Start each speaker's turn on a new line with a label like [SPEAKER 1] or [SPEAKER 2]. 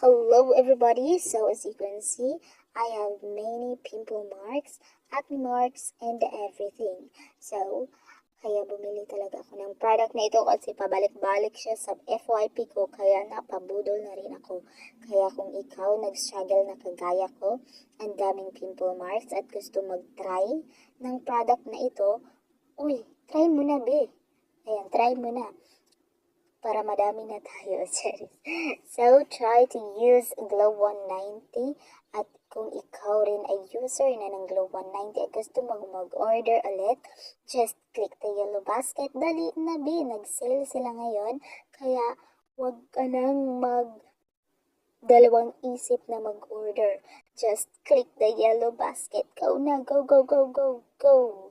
[SPEAKER 1] Hello everybody, so as you can see, I have many pimple marks, acne marks, and everything. So, kaya bumili talaga ako ng product na ito kasi pabalik-balik siya sa FYP ko kaya napabudol na rin ako. Kaya kung ikaw nag-struggle na kagaya ko, ang daming pimple marks at gusto mag-try ng product na ito, uy, try mo na be. Ayan, try mo na para madami na tayo. So, try to use Glow 190 at kung ikaw rin ay user na ng Glow 190 at gusto mag-order ulit, just click the yellow basket. Dali na be, nag-sale sila ngayon. Kaya, wag ka nang dalawang isip na mag-order. Just click the yellow basket. Go na, go, go, go, go, go!